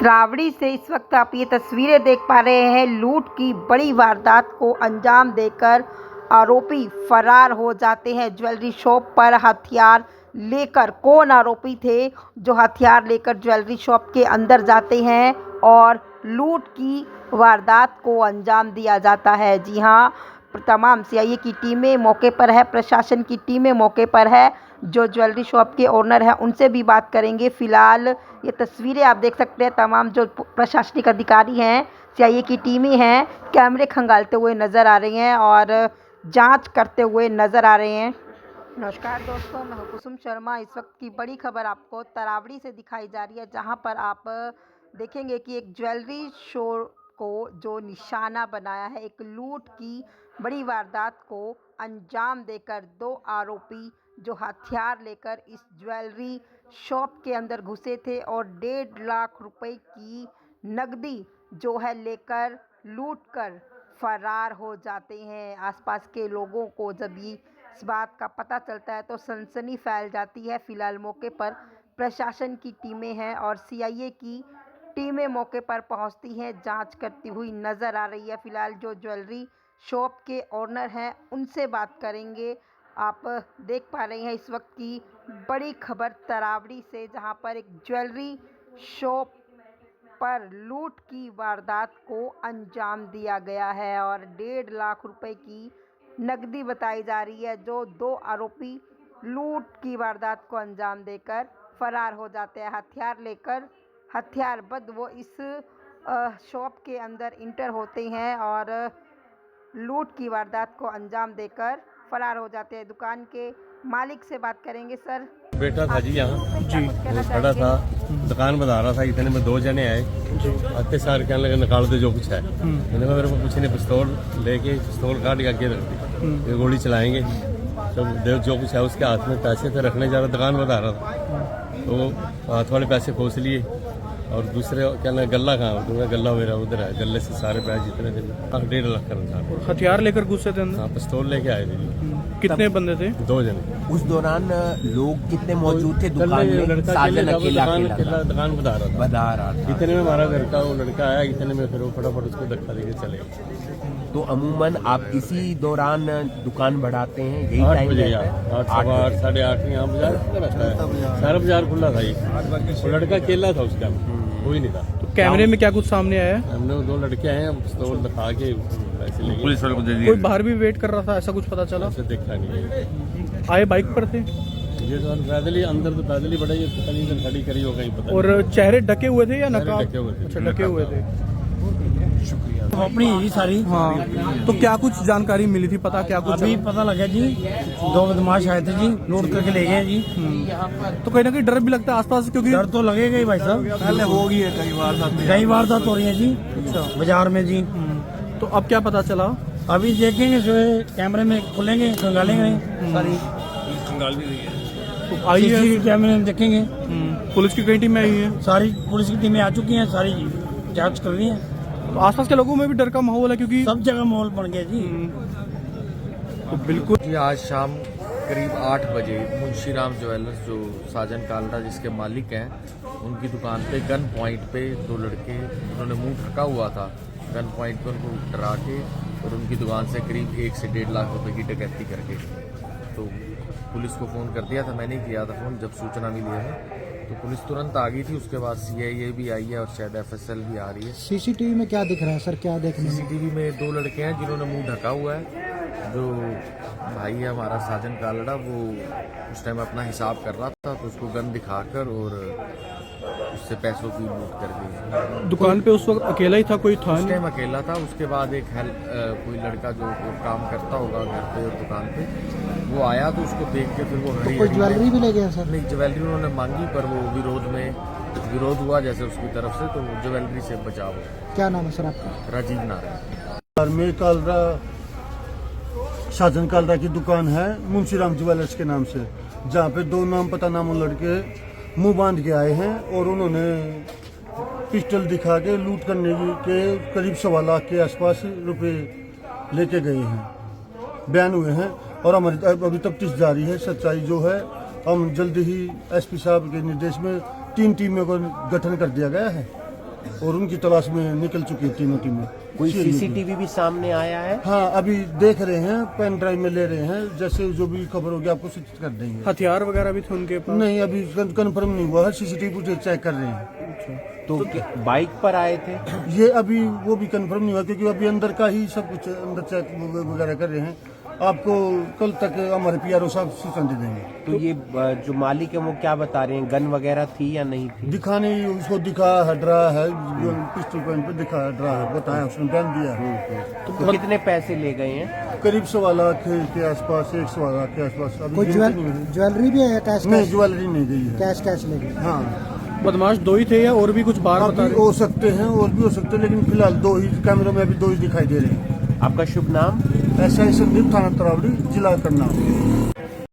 तरावड़ी से इस वक्त आप ये तस्वीरें देख पा रहे हैं। लूट की बड़ी वारदात को अंजाम देकर आरोपी फरार हो जाते हैं। ज्वेलरी शॉप पर हथियार लेकर कौन आरोपी थे जो हथियार लेकर ज्वेलरी शॉप के अंदर जाते हैं और लूट की वारदात को अंजाम दिया जाता है। जी हाँ, तमाम सीआईए की टीमें मौके पर है, प्रशासन की टीमें मौके पर है। जो ज्वेलरी शॉप के ओनर हैं उनसे भी बात करेंगे। फ़िलहाल ये तस्वीरें आप देख सकते हैं। तमाम जो प्रशासनिक अधिकारी हैं, सीआईए की टीमें हैं, कैमरे खंगालते हुए नज़र आ रही हैं और जांच करते हुए नज़र आ रहे हैं। नमस्कार दोस्तों, मैं हूं कुसुम शर्मा। इस वक्त की बड़ी खबर आपको तरावड़ी से दिखाई जा रही है, जहां पर आप देखेंगे कि एक ज्वेलरी शो को जो निशाना बनाया है, एक लूट की बड़ी वारदात को अंजाम देकर दो आरोपी जो हथियार लेकर इस ज्वेलरी शॉप के अंदर घुसे थे और 1.5 लाख रुपए की नकदी जो है लेकर लूट कर फरार हो जाते हैं। आसपास के लोगों को जब ये इस बात का पता चलता है तो सनसनी फैल जाती है। फिलहाल मौके पर प्रशासन की टीमें हैं और सीआईए की टीमें मौके पर पहुंचती हैं, जांच करती हुई नज़र आ रही है। फिलहाल जो ज्वेलरी शॉप के ओनर हैं उनसे बात करेंगे। आप देख पा रहे हैं इस वक्त की बड़ी खबर तरावड़ी से, जहां पर एक ज्वेलरी शॉप पर लूट की वारदात को अंजाम दिया गया है और 1.5 लाख रुपए की नकदी बताई जा रही है। जो दो आरोपी लूट की वारदात को अंजाम देकर फरार हो जाते हैं हथियार लेकर। हथियारबंद वो इस शॉप के अंदर इंटर होते हैं और लूट की वारदात को अंजाम देकर फरार हो जाते हैं। दुकान के मालिक से बात करेंगे। सर, बेटा था जी यहाँ जी, वो खड़ा था, दुकान बता रहा था। इतने में 2 जने आए, आते सार कहने लगे निकाल दो जो कुछ है। मैंने कहा मेरे को कुछ नहीं, पिस्तौल लेके पिस्तौल काट के आगे रख दी, ये गोली चलाएंगे। तो जो कुछ है उसके हाथ में पैसे थे, रखने जा रहा, दुकान बता रहा था, तो हाथ वाले पैसे खोस लिए और दूसरे कहना गल्ला कहाँ, तो गल्ला मेरा उधर है, गले से सारे पैसे जितने थे 1.5 लाख का नुकसान। हथियार लेकर घुसे थे अंदर? हाँ, पिस्तौल लेके आए थे। कितने बंदे थे? 2 जने। उस दौरान लोग कितने मौजूद थे दुकान में? साजन अकेला दुकान बता रहा था। इतने में हमारा घर का वो लड़का आया, इतने में फिर वो फटाफट उसको धक्का देके चले। तो अमूमन आप इसी दौरान दुकान बढ़ाते हैं? यही 8 टाइम बजे, रहता है? 8, 8:15, 8:30 यहाँ बाजार खुला रहता है, सारा बाजार खुला था। ये वो लड़का अकेला था, उसका कोई नहीं था। तो कैमरे में क्या कुछ सामने आया? हमने 2 लड़के आए हैं, पिस्तौल दिखा के पैसे लेके पुलिस वालों को दे दिए। कोई बाहर भी वेट कर रहा था, ऐसा कुछ पता चला? ऐसे देखा नहीं। आए बाइक पर थे? ये तो पैदल ही अंदर, तो पैदल ही बढ़ा, ये पता नहीं खड़ी करी हो कहीं, पता और चेहरे ढके हुए थे या नकाब? ढके हुए थे। अच्छा, ढके हुए थे। अपनी ही सारी। हाँ, तो क्या कुछ जानकारी मिली थी? पता क्या कुछ अभी पता लगा जी, 2 बदमाश आए थे जी, लूट करके ले गए जी। तो कहीं ना कहीं डर भी लगता है आसपास, क्योंकि डर तो लगेगा ही भाई साहब, पहले हो गई है कई वारदात हो रही है जी। अच्छा, बाजार में जी। तो अब क्या पता चला? अभी देखेंगे जो है कैमरे में खुलेंगे, खंगालेंगे सारी, तो आई है CCTV कैमरे में देखेंगे। पुलिस की कई टीमें आई है, सारी पुलिस की टीमें आ चुकी हैं, सारी जांच कर रही है। तो आसपास के लोगों में भी डर का माहौल है, क्योंकि सब जगह माहौल बन गया जी। तो बिल्कुल जी, आज शाम करीब 8 बजे मुंशीराम ज्वेलर्स, जो साजन कालरा जिसके मालिक हैं, उनकी दुकान पे गन पॉइंट पे 2 लड़के, उन्होंने मुंह ढका हुआ था, गन पॉइंट पे उनको डरा के और उनकी दुकान से करीब 1 से 1.5 लाख रुपए की डकैती करके, तो पुलिस को फ़ोन कर दिया था। मैंने ही किया था फ़ोन, जब सूचना मिली है तो पुलिस तुरंत आ गई थी। उसके बाद सीआईए भी आई है और शायद FSL भी आ रही है। CCTV में क्या दिख रहा है सर, क्या देखने में? CCTV में 2 लड़के हैं जिन्होंने मुंह ढका हुआ है। जो भाई है हमारा साजन कालड़ा, वो उस टाइम अपना हिसाब कर रहा था, तो उसको गन दिखाकर और उससे पैसों की लूट कर दी। दुकान पे उस वक्त अकेला ही था, कोई था उस नहीं? टाइम अकेला था। उसके बाद एक कोई लड़का जो काम करता होगा घर पे और दुकान पे, वो आया तो उसको देख के फिर वो कोई ज्वेलरी भी ले गया सर? नहीं, ज्वेलरी उन्होंने मांगी, पर वो विरोध हुआ जैसे उसकी तरफ से, तो ज्वेलरी से बचाव। क्या नाम है सर आपका? राजीव नारायण। मेरे कालरा, साजन कालरा की दुकान है मुंशीराम ज्वेलर्स के नाम से, जहाँ पे 2 नाम पता नाम लड़के मुंह बांध के आए हैं और उन्होंने पिस्टल दिखा के लूट करने के करीब 1.25 लाख के आसपास रुपए लेके गए हैं, बयान हुए हैं। और हमारी अभी तफ्तीश जारी है। सच्चाई जो है, हम जल्द ही SP साहब के निर्देश में 3 टीमों का गठन कर दिया गया है और उनकी तलाश में निकल चुकी है तीनों टीमें। कोई सीआईए की। सीसीटीवी भी सामने आया है? हाँ, अभी देख रहे हैं, पेन ड्राइव में ले रहे हैं, जैसे जो भी खबर होगी आपको सूचित कर देंगे। हथियार वगैरह भी थे उनके पास? नहीं, अभी कंफर्म नहीं हुआ है, सीसीटीवी फुटेज चेक कर रहे हैं। तो बाइक पर आए थे? ये अभी वो भी कंफर्म नहीं हुआ, क्योंकि अभी अंदर का ही सब कुछ अंदर चेक वगैरह कर रहे हैं। आपको कल तक हमारे पीआरओ साहब सूचना दे देंगे। तो ये जो मालिक है वो क्या बता रहे हैं, गन वगैरह थी या नहीं थी? दिखाने उसको दिखा है, डरा है, पिस्टल पॉइंट पे दिखा है, डरा है, बताया, उसने बयान दिया है। तो कितने पैसे ले गए हैं? करीब 1.25 लाख के आसपास, 1.25 लाख के आसपास। अभी कोई गिनती नहीं हुई। ज्वेलरी भी है? कैश नहीं, ज्वेलरी नहीं गई है। कैश कैश ले गए? हाँ, बदमाश 2 ही थे या और भी कुछ बाहर बता अभी रहे? हो सकते हैं, और भी हो सकते हैं, लेकिन फिलहाल 2 ही कैमरों में अभी 2 ही दिखाई दे रहे हैं। आपका शुभ नाम? SI संदीप, थाना तरावड़ी, जिला करनाल।